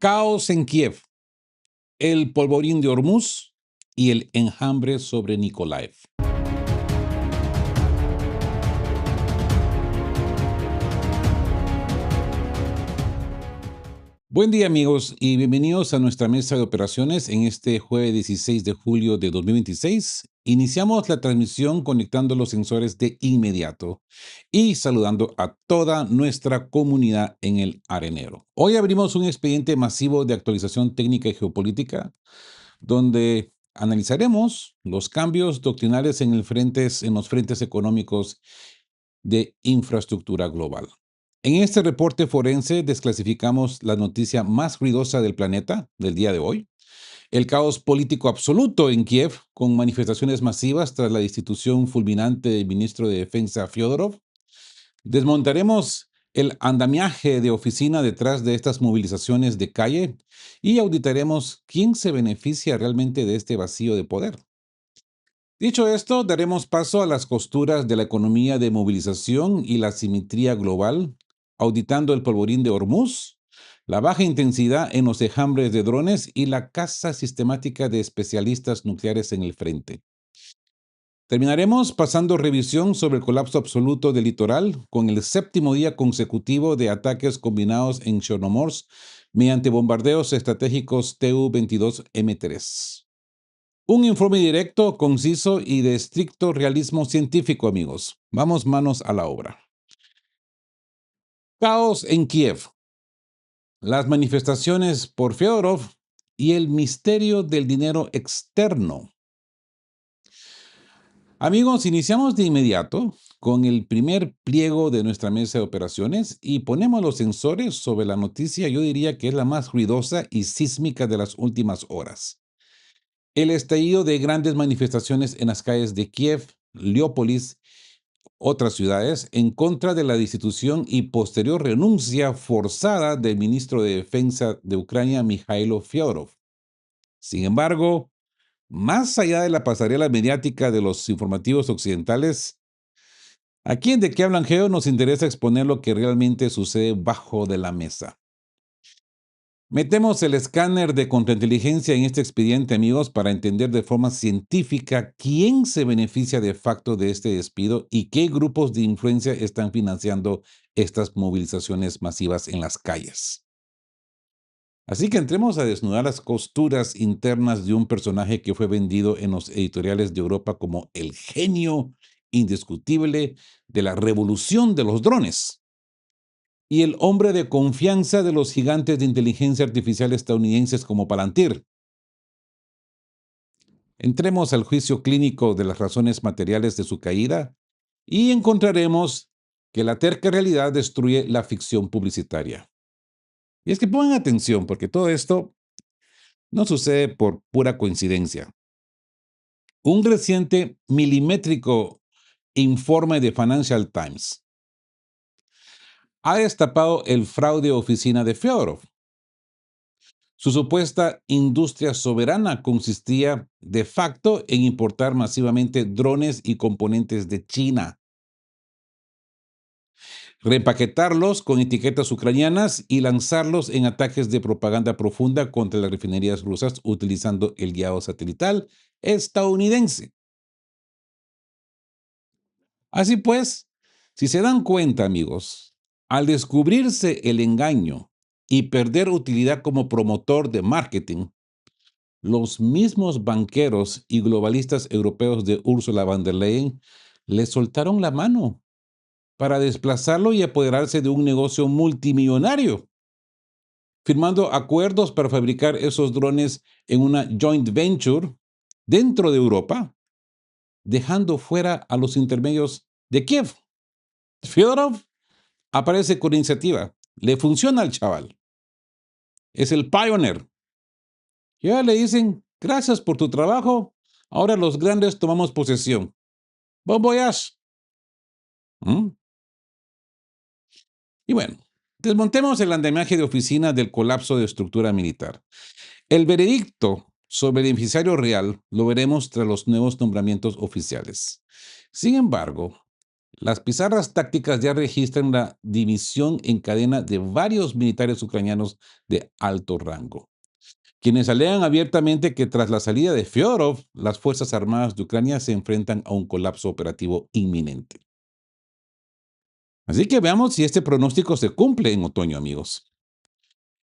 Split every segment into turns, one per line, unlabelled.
Caos en Kiev, el polvorín de Hormuz y el enjambre sobre Nikolaev. Buen día amigos y bienvenidos a nuestra mesa de operaciones en este jueves 16 de julio de 2026. Iniciamos la transmisión conectando los sensores de inmediato y saludando a toda nuestra comunidad en el arenero. Hoy abrimos un expediente masivo de actualización técnica y geopolítica donde analizaremos los cambios doctrinales en los frentes económicos de infraestructura global. En este reporte forense desclasificamos la noticia más ruidosa del planeta del día de hoy, el caos político absoluto en Kiev, con manifestaciones masivas tras la destitución fulminante del ministro de Defensa Fyodorov. Desmontaremos el andamiaje de oficina detrás de estas movilizaciones de calle y auditaremos quién se beneficia realmente de este vacío de poder. Dicho esto, daremos paso a las costuras de la economía de movilización y la simetría global, auditando el polvorín de Hormuz, la baja intensidad en los enjambres de drones y la caza sistemática de especialistas nucleares en el frente. Terminaremos pasando revisión sobre el colapso absoluto del litoral con el séptimo día consecutivo de ataques combinados en Chernomorsk mediante bombardeos estratégicos Tu-22M3. Un informe directo, conciso y de estricto realismo científico, amigos. Vamos manos a la obra. Caos en Kiev. Las manifestaciones por Fyodorov y el misterio del dinero externo. Amigos, iniciamos de inmediato con el primer pliego de nuestra mesa de operaciones y ponemos los sensores sobre la noticia, yo diría que es la más ruidosa y sísmica de las últimas horas. El estallido de grandes manifestaciones en las calles de Kiev, Leópolis, otras ciudades, en contra de la destitución y posterior renuncia forzada del ministro de Defensa de Ucrania, Mikhailo Fyodorov. Sin embargo, más allá de la pasarela mediática de los informativos occidentales, aquí en De qué hablan Geo nos interesa exponer lo que realmente sucede bajo de la mesa. Metemos el escáner de contrainteligencia en este expediente, amigos, para entender de forma científica quién se beneficia de facto de este despido y qué grupos de influencia están financiando estas movilizaciones masivas en las calles. Así que entremos a desnudar las costuras internas de un personaje que fue vendido en los editoriales de Europa como el genio indiscutible de la revolución de los drones y el hombre de confianza de los gigantes de inteligencia artificial estadounidenses como Palantir. Entremos al juicio clínico de las razones materiales de su caída y encontraremos que la terca realidad destruye la ficción publicitaria. Y es que pongan atención, porque todo esto no sucede por pura coincidencia. Un reciente milimétrico informe de Financial Times ha destapado el fraude oficina de Fyodorov. Su supuesta industria soberana consistía de facto en importar masivamente drones y componentes de China, reempaquetarlos con etiquetas ucranianas y lanzarlos en ataques de propaganda profunda contra las refinerías rusas utilizando el guiado satelital estadounidense. Así pues, si se dan cuenta, amigos, al descubrirse el engaño y perder utilidad como promotor de marketing, los mismos banqueros y globalistas europeos de Ursula von der Leyen le soltaron la mano para desplazarlo y apoderarse de un negocio multimillonario, firmando acuerdos para fabricar esos drones en una joint venture dentro de Europa, dejando fuera a los intermedios de Kiev. Fyodorov aparece con iniciativa. Le funciona al chaval. Es el pioneer. Ya le dicen, gracias por tu trabajo. Ahora los grandes tomamos posesión. Bon voyage. ¿Mm? Y bueno, desmontemos el andamiaje de oficina del colapso de estructura militar. El veredicto sobre el beneficiario real lo veremos tras los nuevos nombramientos oficiales. Sin embargo, Las pizarras tácticas ya registran la dimisión en cadena de varios militares ucranianos de alto rango, quienes alegan abiertamente que tras la salida de Fyodorov, las Fuerzas Armadas de Ucrania se enfrentan a un colapso operativo inminente. Así que veamos si este pronóstico se cumple en otoño, amigos.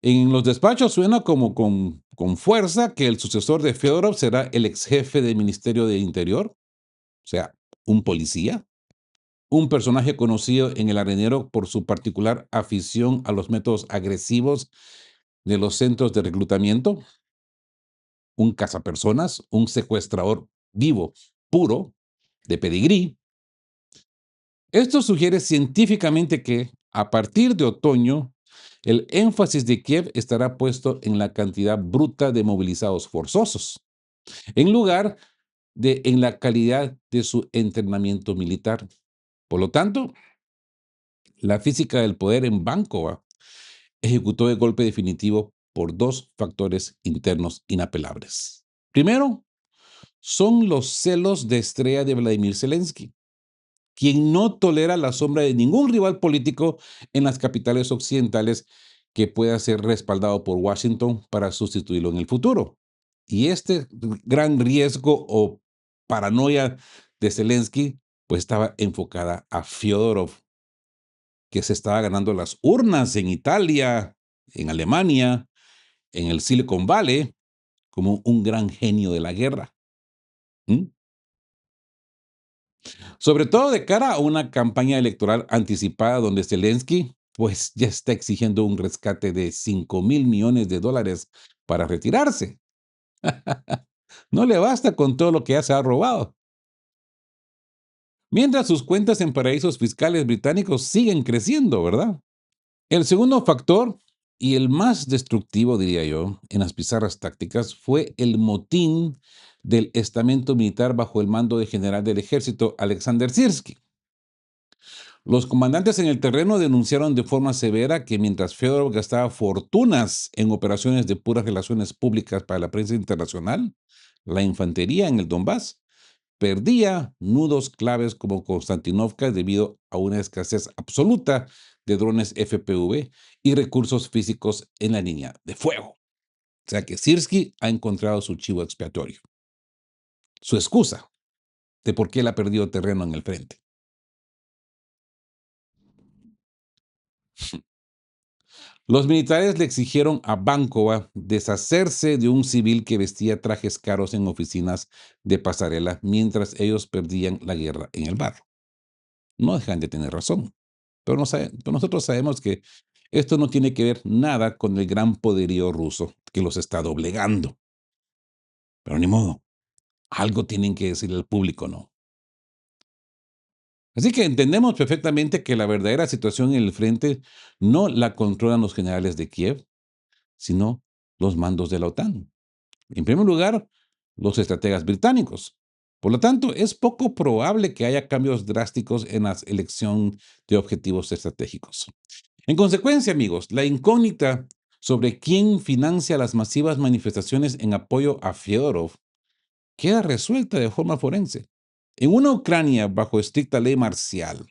En los despachos suena como con fuerza que el sucesor de Fyodorov será el ex jefe del Ministerio de Interior, o sea, un policía, un personaje conocido en el arenero por su particular afición a los métodos agresivos de los centros de reclutamiento, un cazapersonas, un secuestrador vivo, puro, de pedigrí. Esto sugiere científicamente que, a partir de otoño, el énfasis de Kiev estará puesto en la cantidad bruta de movilizados forzosos, en lugar de en la calidad de su entrenamiento militar. Por lo tanto, la física del poder en Bankova ejecutó el golpe definitivo por dos factores internos inapelables. Primero, son los celos de estrella de Vladimir Zelensky, quien no tolera la sombra de ningún rival político en las capitales occidentales que pueda ser respaldado por Washington para sustituirlo en el futuro. Y este gran riesgo o paranoia de Zelensky pues estaba enfocada a Fyodorov, que se estaba ganando las urnas en Italia, en Alemania, en el Silicon Valley, como un gran genio de la guerra. ¿Mm? Sobre todo de cara a una campaña electoral anticipada donde Zelensky pues ya está exigiendo un rescate de $5.000 millones para retirarse. No le basta con todo lo que ya se ha robado. Mientras sus cuentas en paraísos fiscales británicos siguen creciendo, ¿verdad? El segundo factor, y el más destructivo, diría yo, en las pizarras tácticas, fue el motín del estamento militar bajo el mando del general del ejército Alexander Sirski. Los comandantes en el terreno denunciaron de forma severa que mientras Fedorov gastaba fortunas en operaciones de puras relaciones públicas para la prensa internacional, la infantería en el Donbass perdía nudos claves como Konstantinovka debido a una escasez absoluta de drones FPV y recursos físicos en la línea de fuego. O sea que Sirski ha encontrado su chivo expiatorio, su excusa de por qué él ha perdido terreno en el frente. Los militares le exigieron a Bankova deshacerse de un civil que vestía trajes caros en oficinas de pasarela mientras ellos perdían la guerra en el barro. No dejan de tener razón, pero, pero nosotros sabemos que esto no tiene que ver nada con el gran poderío ruso que los está doblegando. Pero ni modo, algo tienen que decirle al público, ¿no? Así que entendemos perfectamente que la verdadera situación en el frente no la controlan los generales de Kiev, sino los mandos de la OTAN. En primer lugar, los estrategas británicos. Por lo tanto, es poco probable que haya cambios drásticos en la elección de objetivos estratégicos. En consecuencia, amigos, la incógnita sobre quién financia las masivas manifestaciones en apoyo a Fyodorov queda resuelta de forma forense. En una Ucrania bajo estricta ley marcial,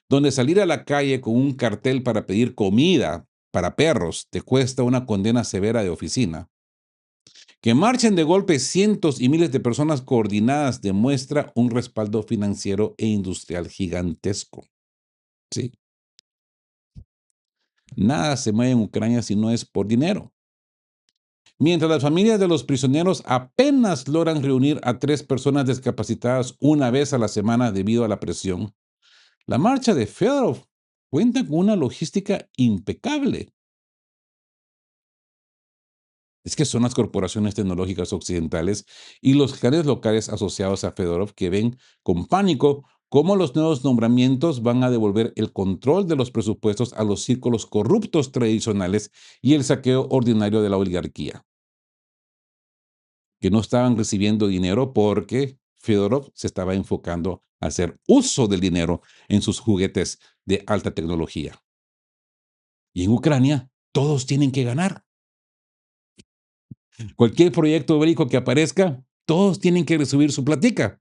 donde salir a la calle con un cartel para pedir comida para perros te cuesta una condena severa de oficina, que marchen de golpe cientos y miles de personas coordinadas demuestra un respaldo financiero e industrial gigantesco. Sí, nada se mueve en Ucrania si no es por dinero. Mientras las familias de los prisioneros apenas logran reunir a 3 personas discapacitadas una vez a la semana debido a la presión, la marcha de Fedorov cuenta con una logística impecable. Es que son las corporaciones tecnológicas occidentales y los clanes locales asociados a Fedorov que ven con pánico cómo los nuevos nombramientos van a devolver el control de los presupuestos a los círculos corruptos tradicionales y el saqueo ordinario de la oligarquía, que no estaban recibiendo dinero porque Fedorov se estaba enfocando a hacer uso del dinero en sus juguetes de alta tecnología. Y en Ucrania, todos tienen que ganar. Cualquier proyecto bélico que aparezca, todos tienen que recibir su platica.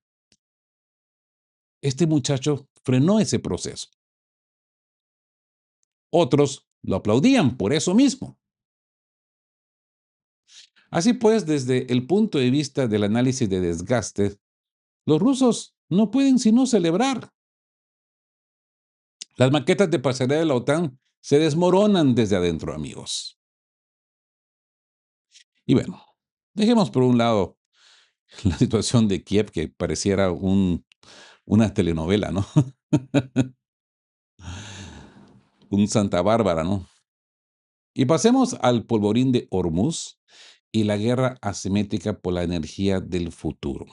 Este muchacho frenó ese proceso. Otros lo aplaudían por eso mismo. Así pues, desde el punto de vista del análisis de desgaste, los rusos no pueden sino celebrar. Las maquetas de pasarela de la OTAN se desmoronan desde adentro, amigos. Y bueno, dejemos por un lado la situación de Kiev, que pareciera una telenovela, ¿no? Un Santa Bárbara, ¿no? Y pasemos al polvorín de Hormuz y la guerra asimétrica por la energía del futuro.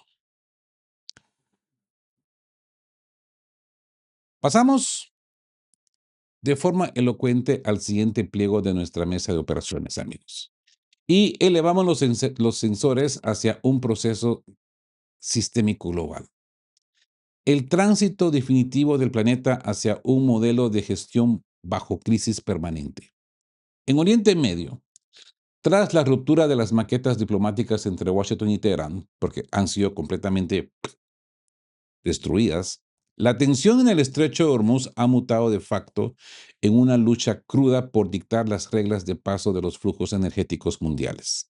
Pasamos de forma elocuente al siguiente pliego de nuestra mesa de operaciones, amigos. Y elevamos los sensores hacia un proceso sistémico global. El tránsito definitivo del planeta hacia un modelo de gestión bajo crisis permanente. En Oriente Medio, tras la ruptura de las maquetas diplomáticas entre Washington y Teherán, porque han sido completamente destruidas, la tensión en el estrecho de Hormuz ha mutado de facto en una lucha cruda por dictar las reglas de paso de los flujos energéticos mundiales.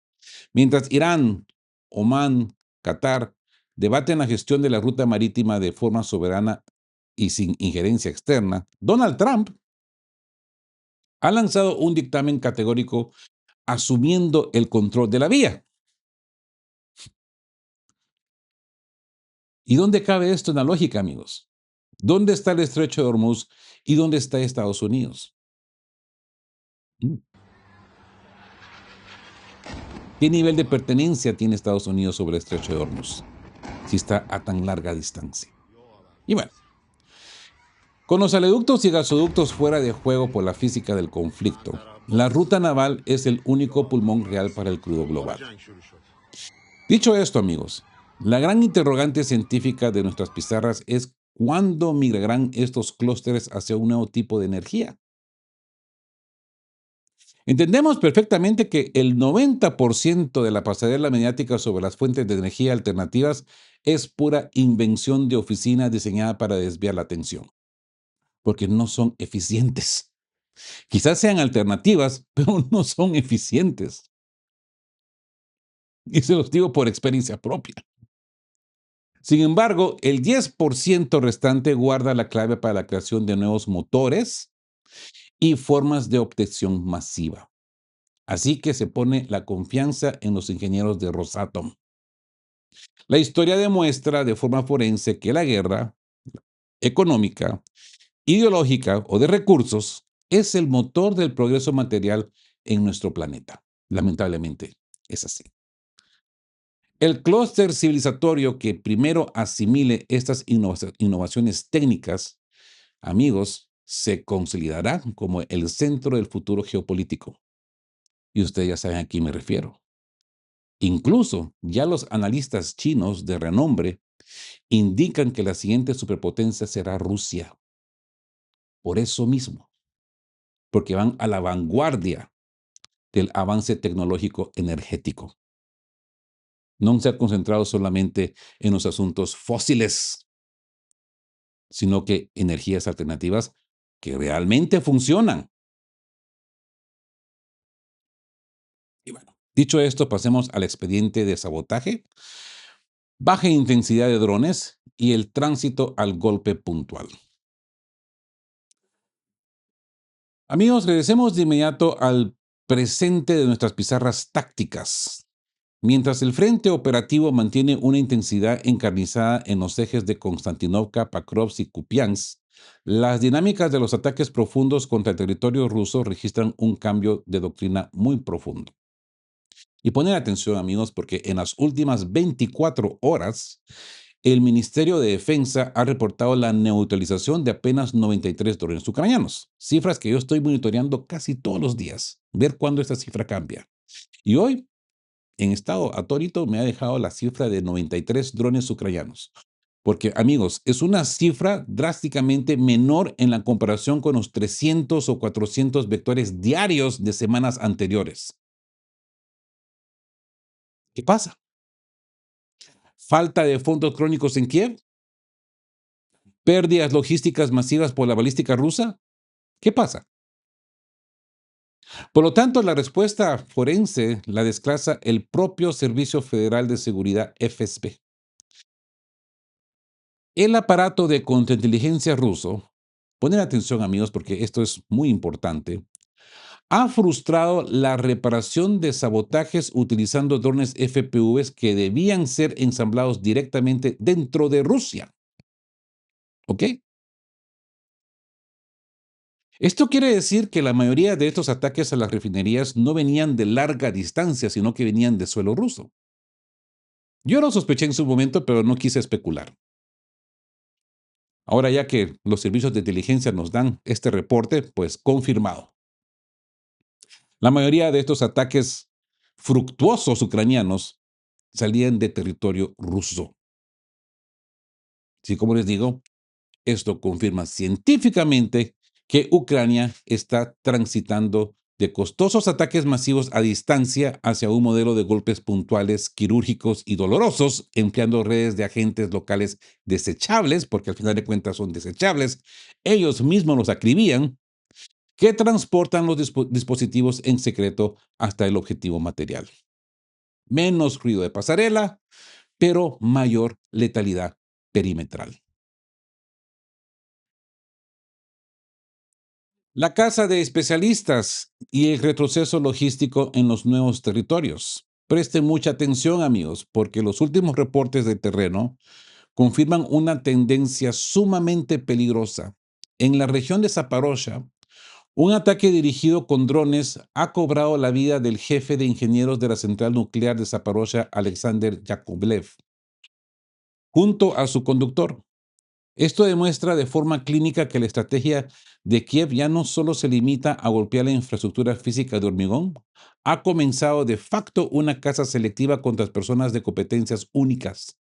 Mientras Irán, Omán, Qatar debaten la gestión de la ruta marítima de forma soberana y sin injerencia externa, Donald Trump ha lanzado un dictamen categórico asumiendo el control de la vía. ¿Y dónde cabe esto en la lógica, amigos? ¿Dónde está el estrecho de Hormuz y dónde está Estados Unidos? Mm. ¿Qué nivel de pertenencia tiene Estados Unidos sobre el estrecho de Hormuz si está a tan larga distancia? Y bueno, con los oleoductos y gasoductos fuera de juego por la física del conflicto, la ruta naval es el único pulmón real para el crudo global. Dicho esto, amigos, la gran interrogante científica de nuestras pizarras es cuándo migrarán estos clústeres hacia un nuevo tipo de energía. Entendemos perfectamente que el 90% de la pasarela mediática sobre las fuentes de energía alternativas es pura invención de oficina diseñada para desviar la atención, porque no son eficientes. Quizás sean alternativas, pero no son eficientes. Y se los digo por experiencia propia. Sin embargo, el 10% restante guarda la clave para la creación de nuevos motores y formas de obtención masiva. Así que se pone la confianza en los ingenieros de Rosatom. La historia demuestra de forma forense que la guerra económica, ideológica o de recursos es el motor del progreso material en nuestro planeta. Lamentablemente, es así. El clúster civilizatorio que primero asimile estas innovaciones técnicas, amigos, se consolidará como el centro del futuro geopolítico. Y ustedes ya saben a quién me refiero. Incluso ya los analistas chinos de renombre indican que la siguiente superpotencia será Rusia. Por eso mismo, porque van a la vanguardia del avance tecnológico energético. No se ha concentrado solamente en los asuntos fósiles, sino que energías alternativas que realmente funcionan. Y bueno, dicho esto, pasemos al expediente de sabotaje, baja intensidad de drones y el tránsito al golpe puntual. Amigos, regresemos de inmediato al presente de nuestras pizarras tácticas. Mientras el frente operativo mantiene una intensidad encarnizada en los ejes de Konstantinovka, Pakrovsk y Kupiansk, las dinámicas de los ataques profundos contra el territorio ruso registran un cambio de doctrina muy profundo. Y poner atención, amigos, porque en las últimas 24 horas, el Ministerio de Defensa ha reportado la neutralización de apenas 93 drones ucranianos, cifras que yo estoy monitoreando casi todos los días, ver cuándo esta cifra cambia. Y hoy, en estado atónito, me ha dejado la cifra de 93 drones ucranianos. Porque, amigos, es una cifra drásticamente menor en la comparación con los 300 o 400 vectores diarios de semanas anteriores. ¿Qué pasa? ¿Falta de fondos crónicos en Kiev? ¿Pérdidas logísticas masivas por la balística rusa? ¿Qué pasa? Por lo tanto, la respuesta forense la desclasa el propio Servicio Federal de Seguridad FSB. El aparato de contrainteligencia ruso, ponen atención amigos porque esto es muy importante, ha frustrado la reparación de sabotajes utilizando drones FPVs que debían ser ensamblados directamente dentro de Rusia. ¿Ok? Esto quiere decir que la mayoría de estos ataques a las refinerías no venían de larga distancia, sino que venían de suelo ruso. Yo lo sospeché en su momento, pero no quise especular. Ahora ya que los servicios de inteligencia nos dan este reporte, pues confirmado. La mayoría de estos ataques fructuosos ucranianos salían de territorio ruso. Sí, como les digo, esto confirma científicamente que Ucrania está transitando de costosos ataques masivos a distancia hacia un modelo de golpes puntuales, quirúrgicos y dolorosos, empleando redes de agentes locales desechables, porque al final de cuentas son desechables, ellos mismos los acribían, que transportan los dispositivos en secreto hasta el objetivo material. Menos ruido de pasarela, pero mayor letalidad perimetral. La casa de especialistas y el retroceso logístico en los nuevos territorios. Presten mucha atención, amigos, porque los últimos reportes de terreno confirman una tendencia sumamente peligrosa. En la región de Zaporozhye, un ataque dirigido con drones ha cobrado la vida del jefe de ingenieros de la central nuclear de Zaporozhye, Alexander Yakovlev, junto a su conductor. Esto demuestra de forma clínica que la estrategia de Kiev ya no solo se limita a golpear la infraestructura física de hormigón, ha comenzado de facto una caza selectiva contra personas de competencias únicas,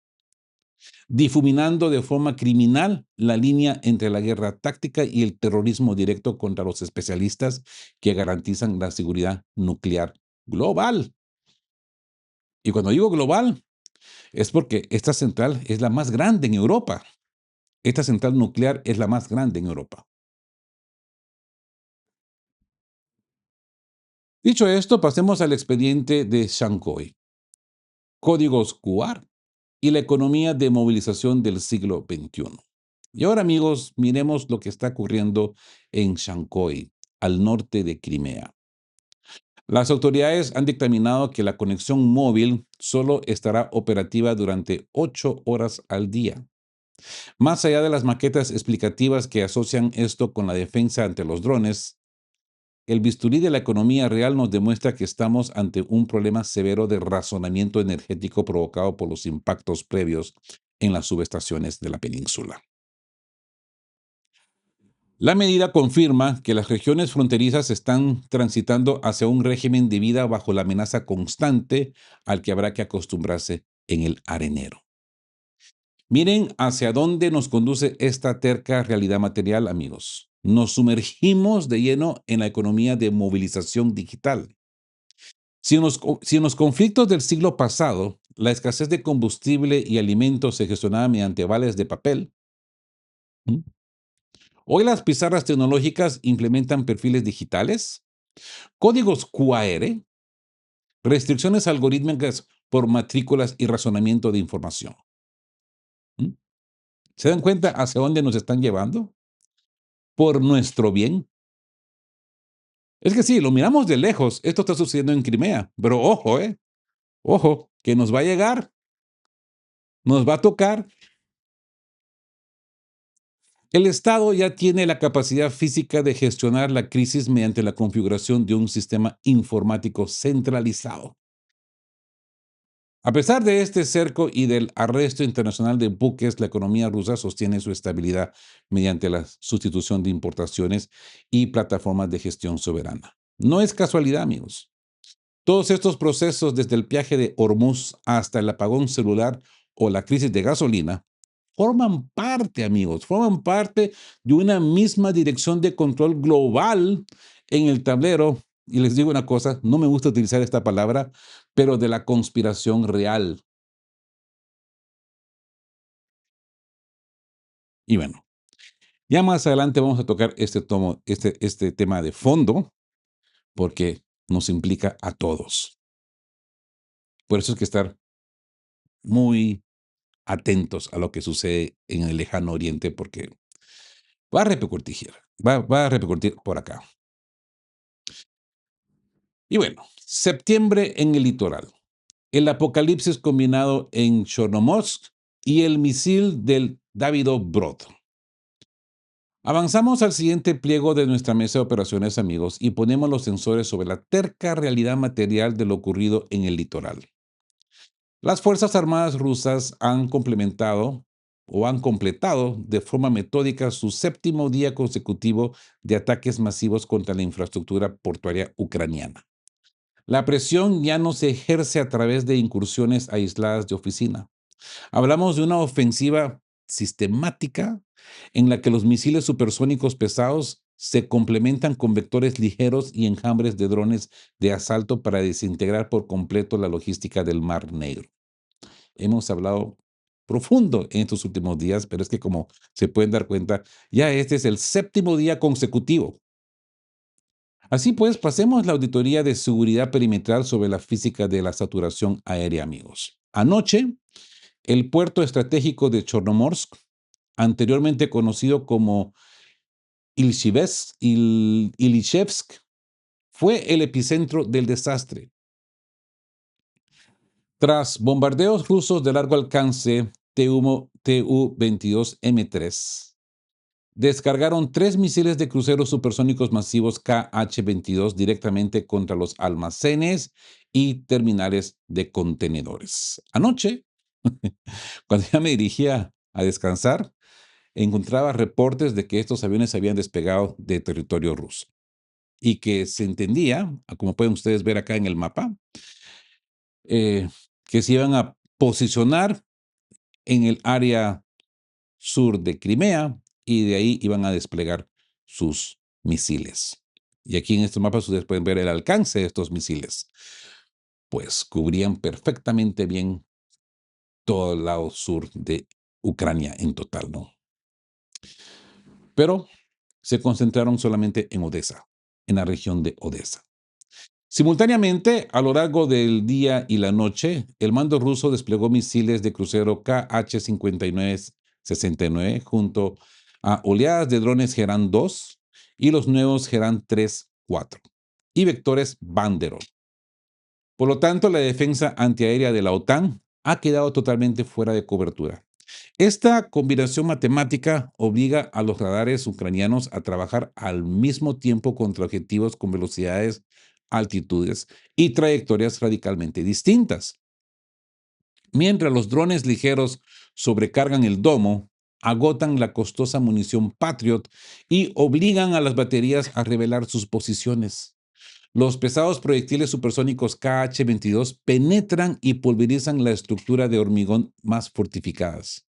difuminando de forma criminal la línea entre la guerra táctica y el terrorismo directo contra los especialistas que garantizan la seguridad nuclear global. Y cuando digo global, es porque esta central es la más grande en Europa. Esta central nuclear es la más grande en Europa. Dicho esto, pasemos al expediente de Shanghái, códigos QR y la economía de movilización del siglo XXI. Y ahora, amigos, miremos lo que está ocurriendo en Shanghái, al norte de Crimea. Las autoridades han dictaminado que la conexión móvil solo estará operativa durante 8 horas al día. Más allá de las maquetas explicativas que asocian esto con la defensa ante los drones, el bisturí de la economía real nos demuestra que estamos ante un problema severo de razonamiento energético provocado por los impactos previos en las subestaciones de la península. La medida confirma que las regiones fronterizas están transitando hacia un régimen de vida bajo la amenaza constante al que habrá que acostumbrarse en el arenero. Miren hacia dónde nos conduce esta terca realidad material, amigos. Nos sumergimos de lleno en la economía de movilización digital. Si en los conflictos del siglo pasado la escasez de combustible y alimentos se gestionaba mediante vales de papel, ¿m? Hoy las pizarras tecnológicas implementan perfiles digitales, códigos QR, restricciones algorítmicas por matrículas y razonamiento de información. ¿M? ¿Se dan cuenta hacia dónde nos están llevando? Por nuestro bien. Es que sí, lo miramos de lejos. Esto está sucediendo en Crimea, pero ojo, ojo, que nos va a llegar, nos va a tocar. El Estado ya tiene la capacidad física de gestionar la crisis mediante la configuración de un sistema informático centralizado. A pesar de este cerco y del arresto internacional de buques, la economía rusa sostiene su estabilidad mediante la sustitución de importaciones y plataformas de gestión soberana. No es casualidad, amigos. Todos estos procesos, desde el viaje de Hormuz hasta el apagón celular o la crisis de gasolina, forman parte, amigos, forman parte de una misma dirección de control global en el tablero. Y les digo una cosa, no me gusta utilizar esta palabra, pero de la conspiración real. Y bueno, Ya más adelante vamos a tocar este tema de fondo, porque nos implica a todos. Por eso es que estar muy atentos a lo que sucede en el lejano oriente, porque va a repercutir, va a repercutir por acá. Y bueno, septiembre en el litoral. El apocalipsis combinado en Chornomorsk y el misil del Davido Brod. Avanzamos al siguiente pliego de nuestra mesa de operaciones, amigos, y ponemos los sensores sobre la terca realidad material de lo ocurrido en el litoral. Las Fuerzas Armadas rusas han complementado o han completado de forma metódica su séptimo día consecutivo de ataques masivos contra la infraestructura portuaria ucraniana. La presión ya no se ejerce a través de incursiones aisladas de oficina. Hablamos de una ofensiva sistemática en la que los misiles supersónicos pesados se complementan con vectores ligeros y enjambres de drones de asalto para desintegrar por completo la logística del Mar Negro. Hemos hablado profundo en estos últimos días, pero es que como se pueden dar cuenta, ya este es el séptimo día consecutivo. Así pues, pasemos la auditoría de seguridad perimetral sobre la física de la saturación aérea, amigos. Anoche, el puerto estratégico de Chornomorsk, anteriormente conocido como Ilichevsk, fue el epicentro del desastre. Tras bombardeos rusos de largo alcance Tu-22M3, descargaron 3 misiles de cruceros supersónicos masivos KH-22 directamente contra los almacenes y terminales de contenedores. Anoche, cuando ya me dirigía a descansar, encontraba reportes de que estos aviones habían despegado de territorio ruso y que se entendía, como pueden ustedes ver acá en el mapa, eh, que se iban a posicionar en el área sur de Crimea y de ahí iban a desplegar sus misiles. Y aquí en estos mapas ustedes pueden ver el alcance de estos misiles. Pues cubrían perfectamente bien todo el lado sur de Ucrania en total, ¿no? Pero se concentraron solamente en Odessa, en la región de Odessa. Simultáneamente, a lo largo del día y la noche, el mando ruso desplegó misiles de crucero KH-59-69 junto a oleadas de drones Geran 2 y los nuevos Geran 3-4 y vectores Banderol. Por lo tanto, la defensa antiaérea de la OTAN ha quedado totalmente fuera de cobertura. Esta combinación matemática obliga a los radares ucranianos a trabajar al mismo tiempo contra objetivos con velocidades, altitudes y trayectorias radicalmente distintas. Mientras los drones ligeros sobrecargan el domo, agotan la costosa munición Patriot y obligan a las baterías a revelar sus posiciones. Los pesados proyectiles supersónicos KH-22 penetran y pulverizan la estructura de hormigón más fortificadas.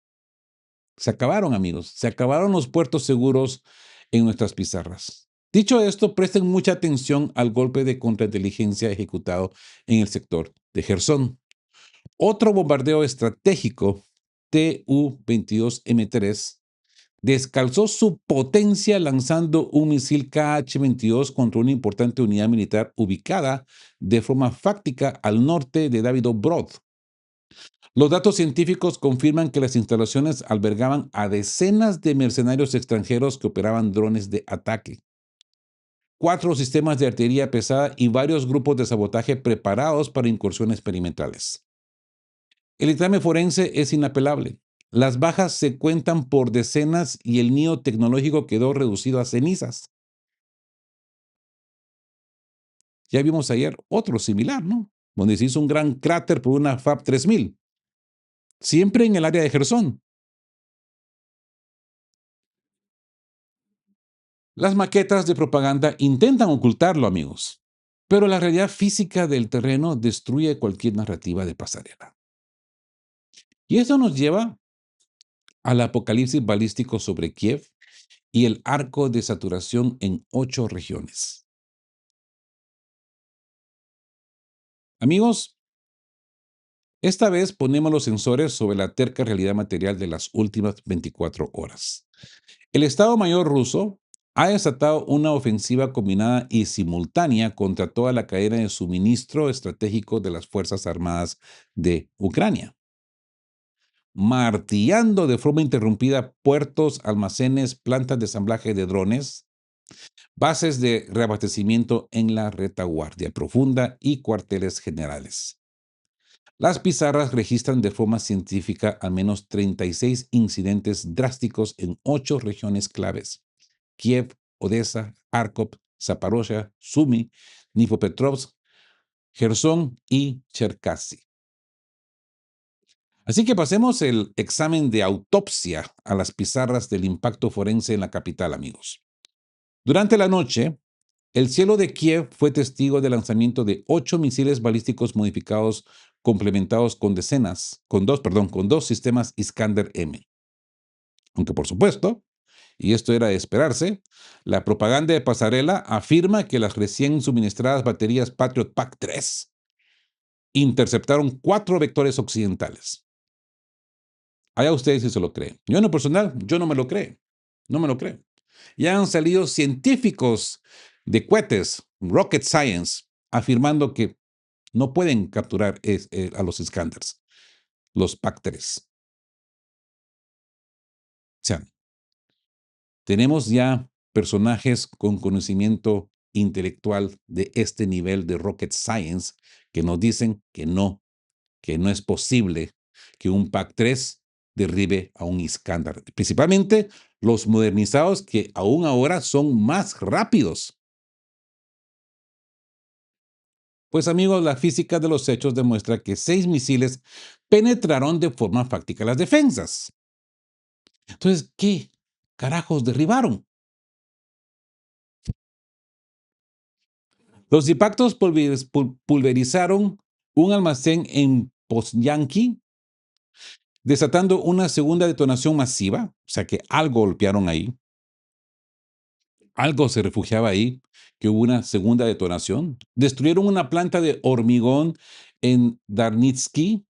Se acabaron, amigos, se acabaron los puertos seguros en nuestras pizarras. Dicho esto, presten mucha atención al golpe de contrainteligencia ejecutado en el sector de Gerson. Otro bombardeo estratégico, Tu-22M3, descalzó su potencia lanzando un misil KH-22 contra una importante unidad militar ubicada de forma fáctica al norte de Davidobrod. Los datos científicos confirman que las instalaciones albergaban a decenas de mercenarios extranjeros que operaban drones de ataque, 4 sistemas de artillería pesada y varios grupos de sabotaje preparados para incursiones perimetrales. El dictamen forense es inapelable. Las bajas se cuentan por decenas y el nido tecnológico quedó reducido a cenizas. Ya vimos ayer otro similar, ¿no? Donde se hizo un gran cráter por una FAB 3000, siempre en el área de Gerson. Las maquetas de propaganda intentan ocultarlo, amigos, pero la realidad física del terreno destruye cualquier narrativa de pasarela. Y eso nos lleva al apocalipsis balístico sobre Kiev y el arco de saturación en 8 regiones. Amigos, Esta vez ponemos los sensores sobre la terca realidad material de las últimas 24 horas. El Estado Mayor ruso ha desatado una ofensiva combinada y simultánea contra toda la cadena de suministro estratégico de las Fuerzas Armadas de Ucrania, martillando de forma interrumpida puertos, almacenes, plantas de ensamblaje de drones, bases de reabastecimiento en la retaguardia profunda y cuarteles generales. Las pizarras registran de forma científica al menos 36 incidentes drásticos en 8 regiones claves: Kiev, Odessa, Kharkov, Zaporozhia, Sumy, Dnipropetrovsk, Gerson y Cherkasy. Así que pasemos el examen de autopsia a las pizarras del impacto forense en la capital, amigos. Durante la noche, el cielo de Kiev fue testigo del lanzamiento de 8 misiles balísticos modificados complementados con dos sistemas Iskander-M. Aunque por supuesto, y esto era de esperarse, la propaganda de pasarela afirma que las recién suministradas baterías Patriot PAC-3 interceptaron 4 vectores occidentales. Allá ustedes si se lo creen. Yo en lo personal, yo no me lo creo. No me lo creo. Ya han salido científicos de cohetes, Rocket Science, afirmando que no pueden capturar a los Iskanders, los PAC-3. O sea, tenemos ya personajes con conocimiento intelectual de este nivel de Rocket Science que nos dicen que no es posible que un PAC-3 derribe a un Iskander. Principalmente los modernizados que aún ahora son más rápidos. Pues amigos, la física de los hechos demuestra que 6 misiles penetraron de forma fáctica las defensas. Entonces, ¿qué carajos derribaron? Los impactos pulverizaron un almacén en Pozyanki, desatando una segunda detonación masiva, o sea que algo golpearon ahí, algo se refugiaba ahí, que hubo una segunda detonación. Destruyeron una planta de hormigón en Darnitsky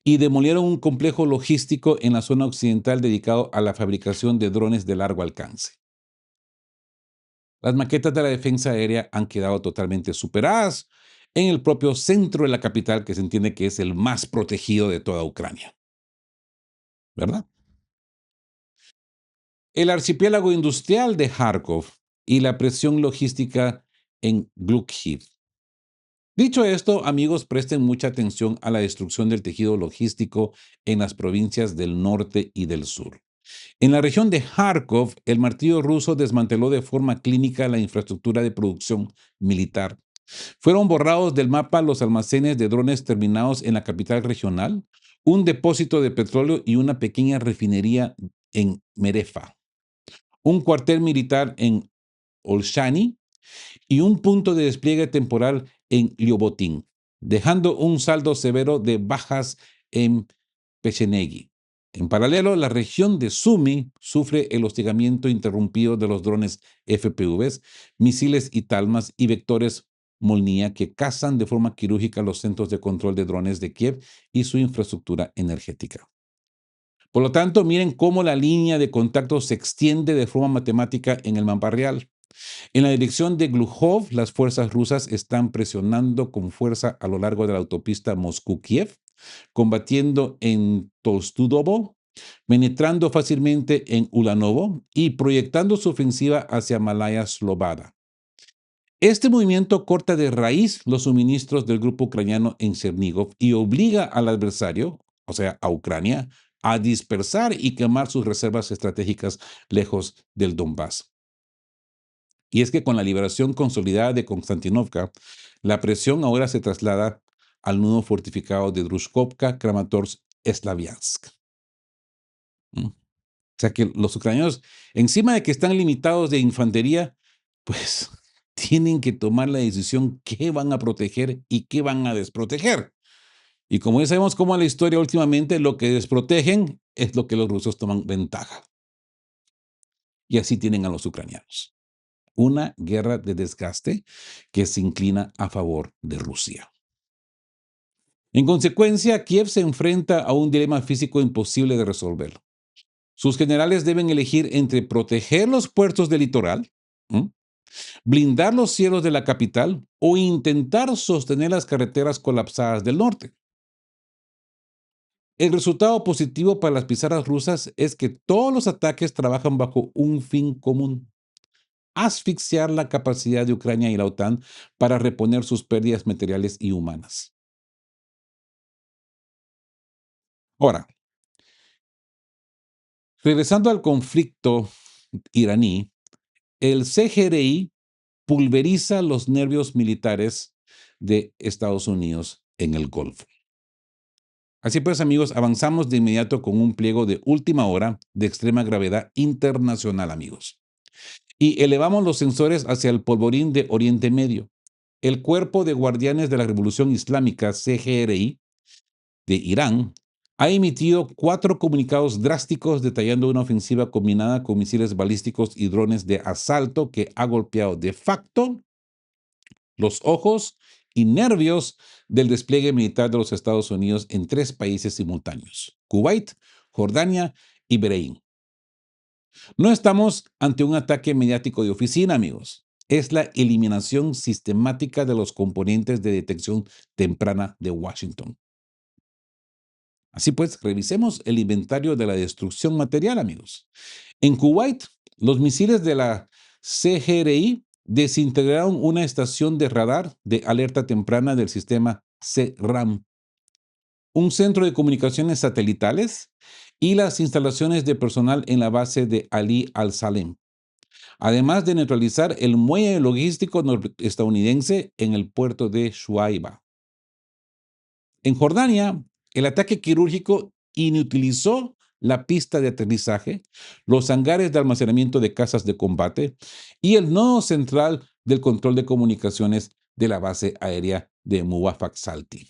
y demolieron un complejo logístico en la zona occidental dedicado a la fabricación de drones de largo alcance. Las maquetas de la defensa aérea han quedado totalmente superadas en el propio centro de la capital, que se entiende que es el más protegido de toda Ucrania, ¿verdad? El archipiélago industrial de Kharkov y la presión logística en Glukhiv. Dicho esto, amigos, presten mucha atención a la destrucción del tejido logístico en las provincias del norte y del sur. En la región de Kharkov, el martillo ruso desmanteló de forma clínica la infraestructura de producción militar. Fueron borrados del mapa los almacenes de drones terminados en la capital regional, un depósito de petróleo y una pequeña refinería en Merefa, un cuartel militar en Olshani y un punto de despliegue temporal en Liobotín, dejando un saldo severo de bajas en Pechenegi. En paralelo, la región de Sumy sufre el hostigamiento interrumpido de los drones FPVs, misiles Italmas y vectores Molnia que cazan de forma quirúrgica los centros de control de drones de Kiev y su infraestructura energética. Por lo tanto, miren cómo la línea de contacto se extiende de forma matemática en el mapa real. En la dirección de Glujov, las fuerzas rusas están presionando con fuerza a lo largo de la autopista Moscú-Kiev, combatiendo en Tolstudovo, penetrando fácilmente en Ulanovo y proyectando su ofensiva hacia Malaya Slovada. Este movimiento corta de raíz los suministros del grupo ucraniano en Chernigov y obliga al adversario, o sea, a Ucrania, a dispersar y quemar sus reservas estratégicas lejos del Donbass. Y es que con la liberación consolidada de Konstantinovka, la presión ahora se traslada al nudo fortificado de Drushkovka, Kramatorsk, Slaviansk. ¿Mm? O sea que los ucranianos, encima de que están limitados de infantería, pues tienen que tomar la decisión qué van a proteger y qué van a desproteger. Y como ya sabemos cómo es la historia últimamente, lo que desprotegen es lo que los rusos toman ventaja. Y así tienen a los ucranianos. Una guerra de desgaste que se inclina a favor de Rusia. En consecuencia, Kiev se enfrenta a un dilema físico imposible de resolver. Sus generales deben elegir entre proteger los puertos del litoral, ¿m? blindar los cielos de la capital o intentar sostener las carreteras colapsadas del norte. El resultado positivo para las pizarras rusas es que todos los ataques trabajan bajo un fin común: asfixiar la capacidad de Ucrania y la OTAN para reponer sus pérdidas materiales y humanas. Ahora, regresando al conflicto iraní, el CGRI pulveriza los nervios militares de Estados Unidos en el Golfo. Así pues, amigos, avanzamos de inmediato con un pliego de última hora de extrema gravedad internacional, amigos. Y elevamos los sensores hacia el polvorín de Oriente Medio. El Cuerpo de Guardianes de la Revolución Islámica, CGRI, de Irán, ha emitido 4 comunicados drásticos detallando una ofensiva combinada con misiles balísticos y drones de asalto que ha golpeado de facto los ojos y nervios del despliegue militar de los Estados Unidos en 3 países simultáneos: Kuwait, Jordania y Bahrein. No estamos ante un ataque mediático de oficina, amigos. Es la eliminación sistemática de los componentes de detección temprana de Washington. Así pues, revisemos el inventario de la destrucción material, amigos. En Kuwait, los misiles de la CGRI desintegraron una estación de radar de alerta temprana del sistema CRAM, un centro de comunicaciones satelitales y las instalaciones de personal en la base de Ali al-Salem, además de neutralizar el muelle logístico estadounidense en el puerto de Shuaiba. En Jordania, el ataque quirúrgico inutilizó la pista de aterrizaje, los hangares de almacenamiento de casas de combate y el nodo central del control de comunicaciones de la base aérea de Muwafaq Salti.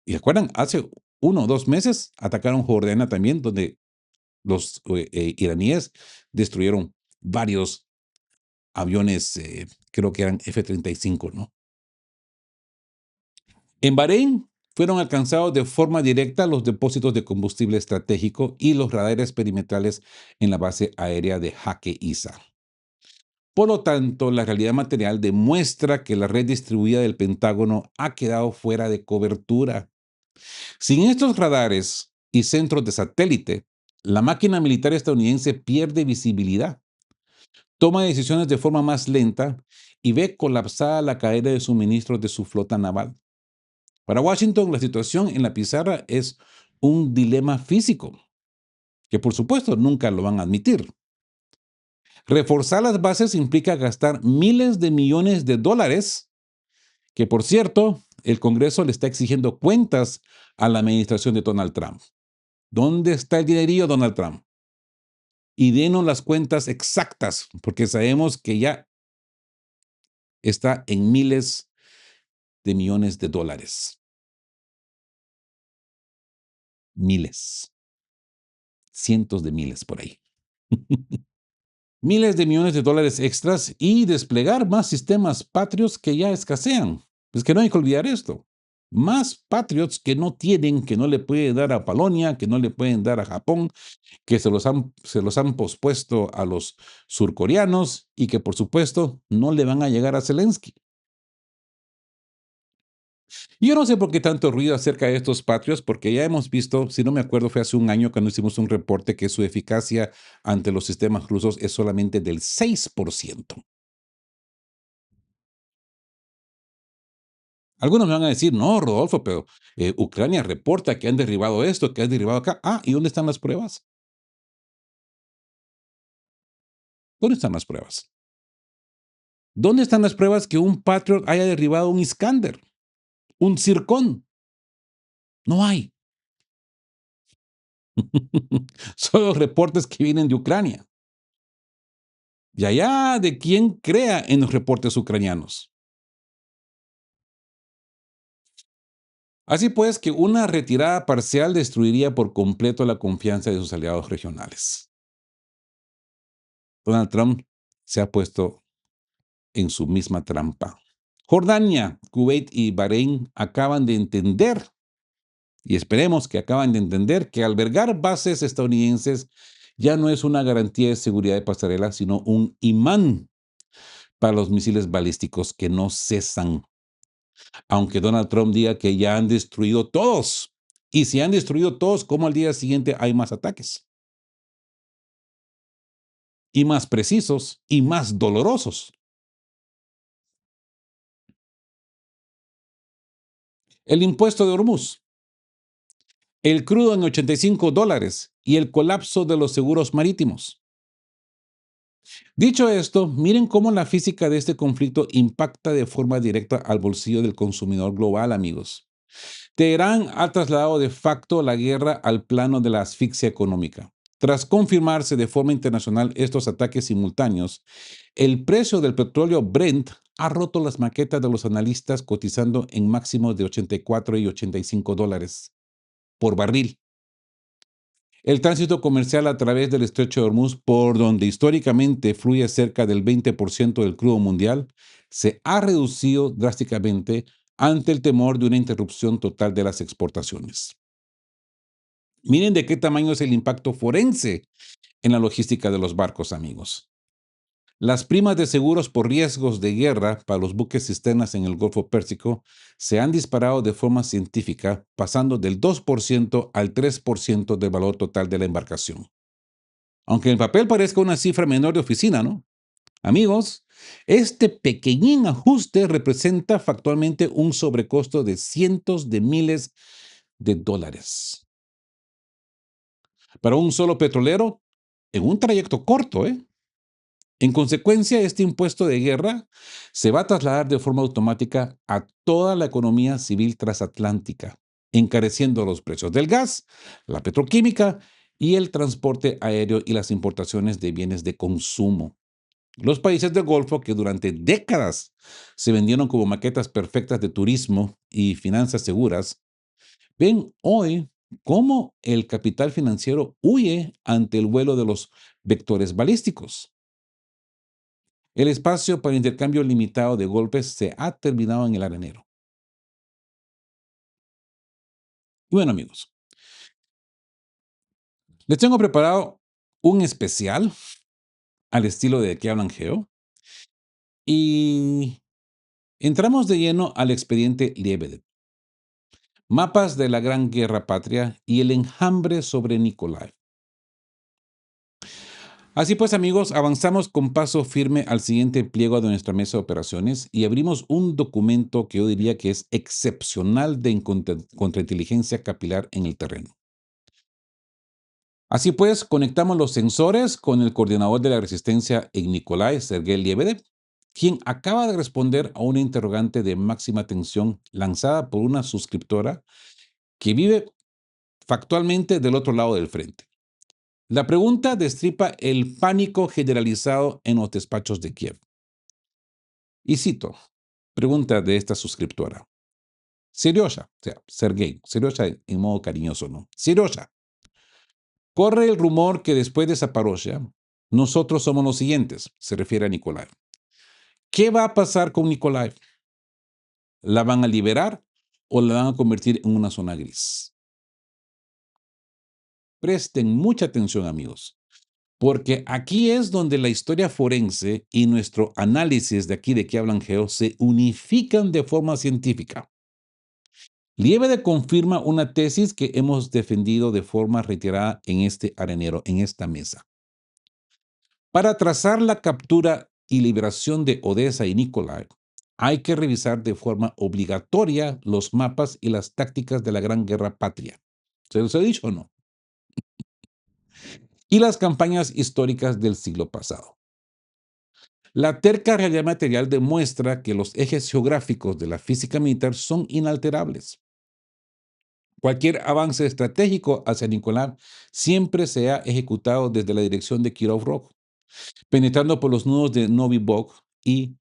¿Y recuerdan? Hace 1 o 2 meses atacaron Jordania también, donde los iraníes destruyeron varios aviones, creo que eran F-35, ¿no? En Bahrein fueron alcanzados de forma directa los depósitos de combustible estratégico y los radares perimetrales en la base aérea de Jaque Isa. Por lo tanto, la realidad material demuestra que la red distribuida del Pentágono ha quedado fuera de cobertura. Sin estos radares y centros de satélite, la máquina militar estadounidense pierde visibilidad, toma decisiones de forma más lenta y ve colapsada la cadena de suministros de su flota naval. Para Washington, la situación en la pizarra es un dilema físico, que por supuesto nunca lo van a admitir. Reforzar las bases implica gastar miles de millones de dólares, que por cierto, el Congreso le está exigiendo cuentas a la administración de Donald Trump. ¿Dónde está el dinerillo, Donald Trump? Y denos las cuentas exactas, porque sabemos que ya está en miles de millones de dólares. Miles, cientos de miles por ahí. Miles de millones de dólares extras y desplegar más sistemas Patriots que ya escasean. Es que no hay que olvidar esto. Más Patriots que no tienen, que no le pueden dar a Polonia, que no le pueden dar a Japón, que se los han pospuesto a los surcoreanos y que por supuesto no le van a llegar a Zelensky. Y yo no sé por qué tanto ruido acerca de estos Patriots, porque ya hemos visto, si no me acuerdo, fue hace un año cuando hicimos un reporte que su eficacia ante los sistemas rusos es solamente del 6%. Algunos me van a decir, no, Rodolfo, pero Ucrania reporta que han derribado esto, que han derribado acá. Ah, ¿y dónde están las pruebas? ¿Dónde están las pruebas? ¿Dónde están las pruebas que un Patriot haya derribado un Iskander, un Zircón? No hay. Son los reportes que vienen de Ucrania. Y allá de quién crea en los reportes ucranianos. Así pues, que una retirada parcial destruiría por completo la confianza de sus aliados regionales. Donald Trump se ha puesto en su misma trampa. Jordania, Kuwait y Bahrein acaban de entender, y esperemos que acaban de entender, que albergar bases estadounidenses ya no es una garantía de seguridad de pasarela, sino un imán para los misiles balísticos que no cesan. Aunque Donald Trump diga que ya han destruido todos. Y si han destruido todos, ¿cómo al día siguiente hay más ataques? Y más precisos y más dolorosos. El impuesto de Hormuz, el crudo en $85 y el colapso de los seguros marítimos. Dicho esto, miren cómo la física de este conflicto impacta de forma directa al bolsillo del consumidor global, amigos. Teherán ha trasladado de facto la guerra al plano de la asfixia económica. Tras confirmarse de forma internacional estos ataques simultáneos, el precio del petróleo Brent ha roto las maquetas de los analistas cotizando en máximos de 84 y $85 por barril. El tránsito comercial a través del estrecho de Hormuz, por donde históricamente fluye cerca del 20% del crudo mundial, se ha reducido drásticamente ante el temor de una interrupción total de las exportaciones. Miren de qué tamaño es el impacto forense en la logística de los barcos, amigos. Las primas de seguros por riesgos de guerra para los buques cisternas en el Golfo Pérsico se han disparado de forma científica, pasando del 2% al 3% del valor total de la embarcación. Aunque en el papel parezca una cifra menor de oficina, ¿no? Amigos, este pequeñín ajuste representa factualmente un sobrecosto de cientos de miles de dólares para un solo petrolero en un trayecto corto, ¿eh? En consecuencia, este impuesto de guerra se va a trasladar de forma automática a toda la economía civil transatlántica, encareciendo los precios del gas, la petroquímica y el transporte aéreo y las importaciones de bienes de consumo. Los países del Golfo, que durante décadas se vendieron como maquetas perfectas de turismo y finanzas seguras, ven hoy cómo el capital financiero huye ante el vuelo de los vectores balísticos. El espacio para intercambio limitado de golpes se ha terminado en el arenero. Y bueno, amigos, les tengo preparado un especial al estilo de que hablan Geo y entramos de lleno al expediente Liebedet. Mapas de la Gran Guerra Patria y el enjambre sobre Nikolai. Así pues, amigos, avanzamos con paso firme al siguiente pliego de nuestra mesa de operaciones y abrimos un documento que yo diría que es excepcional de contrainteligencia capilar en el terreno. Así pues, conectamos los sensores con el coordinador de la resistencia en Nikolai, Sergei Lebedev, quien acaba de responder a una interrogante de máxima tensión lanzada por una suscriptora que vive factualmente del otro lado del frente. La pregunta destripa el pánico generalizado en los despachos de Kiev. Y cito, pregunta de esta suscriptora. Seriosha, o sea, Sergei, Seriosha en modo cariñoso, ¿no? Seriosha, corre el rumor que después de Zaporozhia, nosotros somos los siguientes, se refiere a Nikolai. ¿Qué va a pasar con Nikolai? ¿La van a liberar o la van a convertir en una zona gris? Presten mucha atención, amigos, porque aquí es donde la historia forense y nuestro análisis de aquí de que hablan Geo se unifican de forma científica. Liebede confirma una tesis que hemos defendido de forma reiterada en este arenero, en esta mesa. Para trazar la captura y liberación de Odessa y Nikolai, hay que revisar de forma obligatoria los mapas y las tácticas de la Gran Guerra Patria. ¿Se los he dicho o no? Y las campañas históricas del siglo pasado. La terca realidad material demuestra que los ejes geográficos de la física militar son inalterables. Cualquier avance estratégico hacia Nikolai siempre se ha ejecutado desde la dirección de Kirov Rog, penetrando por los nudos de Novi Bog y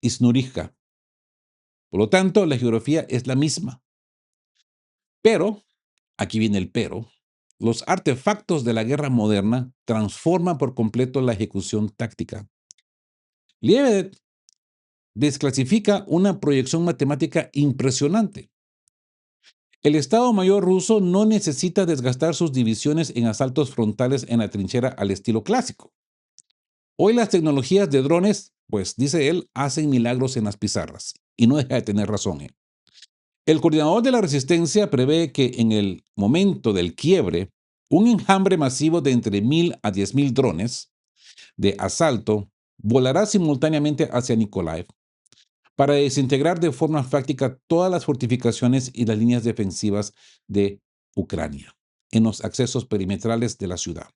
Isnurija. Por lo tanto, la geografía es la misma. Pero, aquí viene el pero, los artefactos de la guerra moderna transforman por completo la ejecución táctica. Liebedet desclasifica una proyección matemática impresionante. El Estado Mayor ruso no necesita desgastar sus divisiones en asaltos frontales en la trinchera al estilo clásico. Hoy las tecnologías de drones, pues dice él, hacen milagros en las pizarras. Y no deja de tener razón. El coordinador de la resistencia prevé que en el momento del quiebre, un enjambre masivo de entre 1.000 a 10.000 drones de asalto volará simultáneamente hacia Nikolaev para desintegrar de forma práctica todas las fortificaciones y las líneas defensivas de Ucrania en los accesos perimetrales de la ciudad.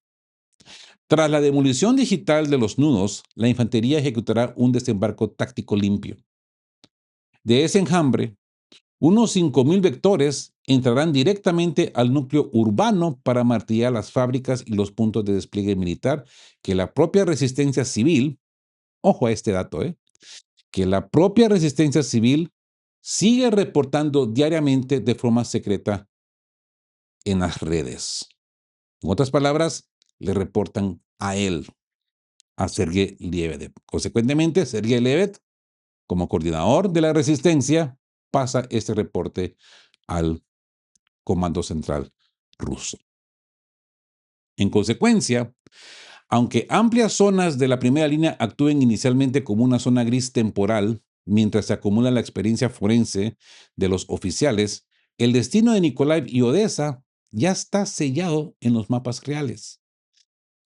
Tras la demolición digital de los nudos, la infantería ejecutará un desembarco táctico limpio. De ese enjambre, unos 5.000 vectores entrarán directamente al núcleo urbano para martillar las fábricas y los puntos de despliegue militar que la propia resistencia civil, ojo a este dato, que la propia resistencia civil sigue reportando diariamente de forma secreta en las redes. En otras palabras, le reportan a él, a Sergei Lebedev. Consecuentemente, Sergei Lebedev, como coordinador de la resistencia, pasa este reporte al Comando Central ruso. En consecuencia, aunque amplias zonas de la primera línea actúen inicialmente como una zona gris temporal, mientras se acumula la experiencia forense de los oficiales, el destino de Nikolaev y Odessa ya está sellado en los mapas reales.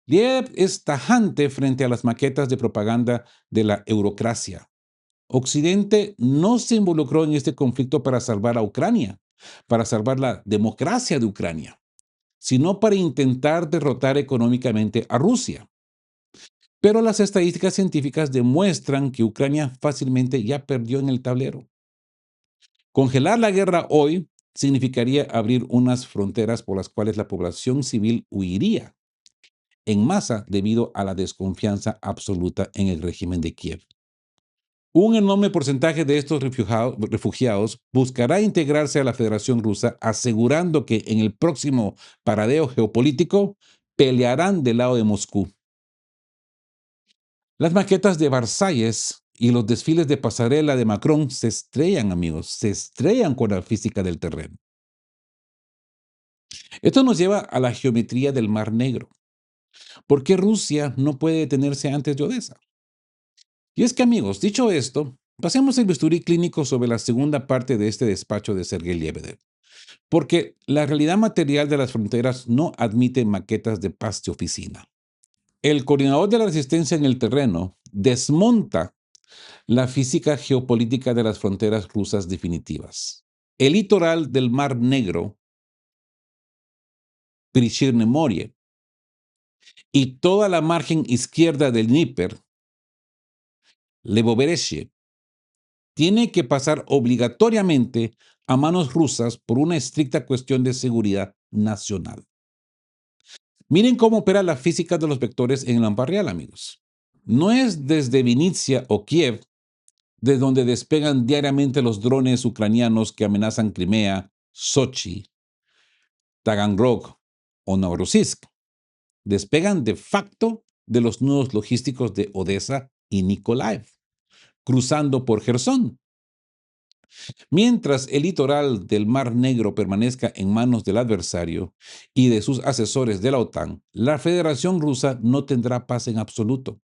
Liev es tajante frente a las maquetas de propaganda de la eurocracia. Occidente no se involucró en este conflicto para salvar a Ucrania, para salvar la democracia de Ucrania, sino para intentar derrotar económicamente a Rusia. Pero las estadísticas científicas demuestran que Ucrania fácilmente ya perdió en el tablero. Congelar la guerra hoy significaría abrir unas fronteras por las cuales la población civil huiría en masa debido a la desconfianza absoluta en el régimen de Kiev. Un enorme porcentaje de estos refugiados buscará integrarse a la Federación Rusa, asegurando que en el próximo paradeo geopolítico pelearán del lado de Moscú. Las maquetas de Versalles y los desfiles de pasarela de Macron se estrellan, amigos, se estrellan con la física del terreno. Esto nos lleva a la geometría del Mar Negro. ¿Por qué Rusia no puede detenerse antes de Odessa? Y es que, amigos, dicho esto, pasemos el bisturí clínico sobre la segunda parte de este despacho de Sergei Lebedev, porque la realidad material de las fronteras no admite maquetas de paz de oficina. El coordinador de la resistencia en el terreno desmonta la física geopolítica de las fronteras rusas definitivas. El litoral del Mar Negro, Prishirne-Morie, y toda la margen izquierda del Dnieper, Levoberezhye, tiene que pasar obligatoriamente a manos rusas por una estricta cuestión de seguridad nacional. Miren cómo opera la física de los vectores en el mapa real, amigos. No es desde Vinnytsia o Kiev de donde despegan diariamente los drones ucranianos que amenazan Crimea, Sochi, Taganrog o Novorossiysk. Despegan de facto de los nudos logísticos de Odessa y Nikolaev, cruzando por Gerson. Mientras el litoral del Mar Negro permanezca en manos del adversario y de sus asesores de la OTAN, la Federación Rusa no tendrá paz en absoluto.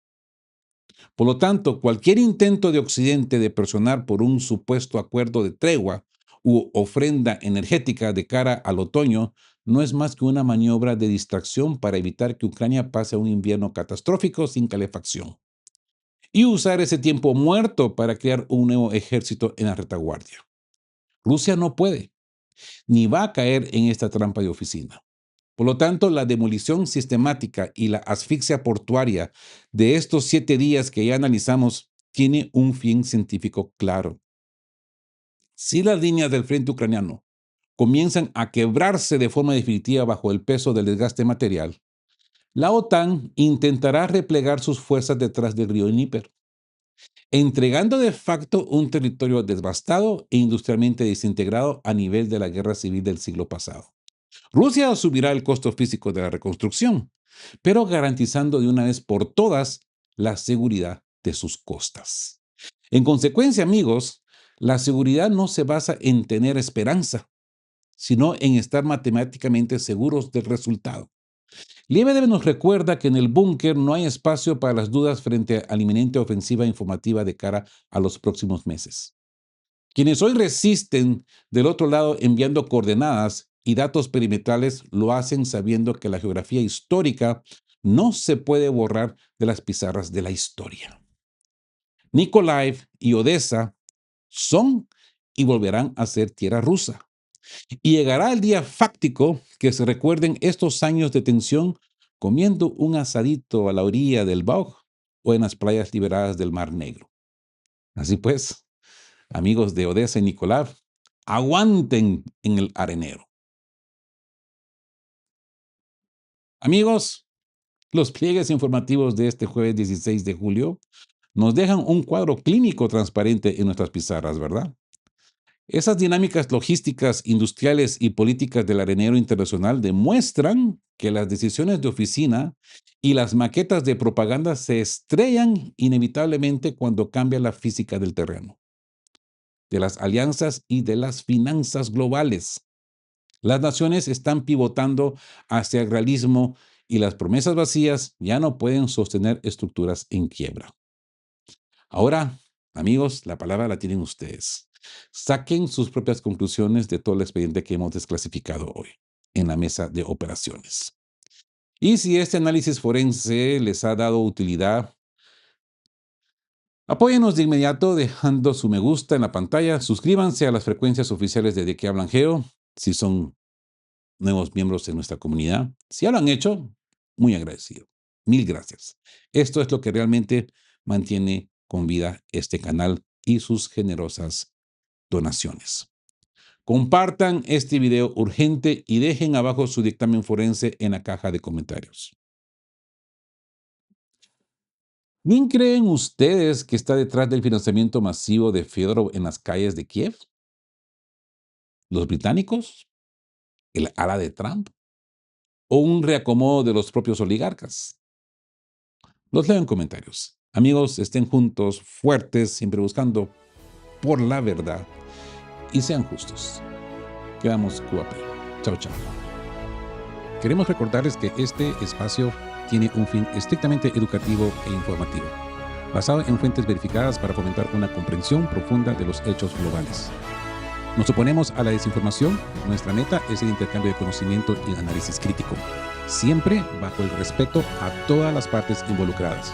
Por lo tanto, cualquier intento de Occidente de presionar por un supuesto acuerdo de tregua u ofrenda energética de cara al otoño no es más que una maniobra de distracción para evitar que Ucrania pase un invierno catastrófico sin calefacción y usar ese tiempo muerto para crear un nuevo ejército en la retaguardia. Rusia no puede, ni va a caer en esta trampa de oficina. Por lo tanto, la demolición sistemática y la asfixia portuaria de estos 7 días que ya analizamos tiene un fin científico claro. Si las líneas del frente ucraniano comienzan a quebrarse de forma definitiva bajo el peso del desgaste material, la OTAN intentará replegar sus fuerzas detrás del río Dnieper, entregando de facto un territorio devastado e industrialmente desintegrado a nivel de la guerra civil del siglo pasado. Rusia asumirá el costo físico de la reconstrucción, pero garantizando de una vez por todas la seguridad de sus costas. En consecuencia, amigos, la seguridad no se basa en tener esperanza, sino en estar matemáticamente seguros del resultado. Liebedev nos recuerda que en el búnker no hay espacio para las dudas frente a la inminente ofensiva informativa de cara a los próximos meses. Quienes hoy resisten del otro lado enviando coordenadas y datos perimetrales lo hacen sabiendo que la geografía histórica no se puede borrar de las pizarras de la historia. Mykolaiv y Odessa son y volverán a ser tierra rusa. Y llegará el día fáctico que se recuerden estos años de tensión comiendo un asadito a la orilla del Bug o en las playas liberadas del Mar Negro. Así pues, amigos de Odessa y Mykolaiv, aguanten en el arenero. Amigos, los pliegues informativos de este jueves 16 de julio nos dejan un cuadro clínico transparente en nuestras pizarras, ¿verdad? Esas dinámicas logísticas, industriales y políticas del arenero internacional demuestran que las decisiones de oficina y las maquetas de propaganda se estrellan inevitablemente cuando cambia la física del terreno, de las alianzas y de las finanzas globales. Las naciones están pivotando hacia el realismo y las promesas vacías ya no pueden sostener estructuras en quiebra. Ahora, amigos, la palabra la tienen ustedes. Saquen sus propias conclusiones de todo el expediente que hemos desclasificado hoy en la mesa de operaciones. Y si este análisis forense les ha dado utilidad, apóyenos de inmediato dejando su me gusta en la pantalla, suscríbanse a las frecuencias oficiales de qué hablan Geo, si son nuevos miembros de nuestra comunidad. Si ya lo han hecho, muy agradecido. Mil gracias. Esto es lo que realmente mantiene con vida este canal y sus generosas donaciones. Compartan este video urgente y dejen abajo su dictamen forense en la caja de comentarios. ¿Quién creen ustedes que está detrás del financiamiento masivo de Fyodorov en las calles de Kiev? ¿Los británicos? ¿El ala de Trump? ¿O un reacomodo de los propios oligarcas? Los leo en comentarios. Amigos, estén juntos, fuertes, siempre buscando por la verdad y sean justos. Quedamos QAP. Chao, chao. Queremos recordarles que este espacio tiene un fin estrictamente educativo e informativo, basado en fuentes verificadas para fomentar una comprensión profunda de los hechos globales. Nos oponemos a la desinformación. Nuestra meta es el intercambio de conocimiento y análisis crítico, siempre bajo el respeto a todas las partes involucradas.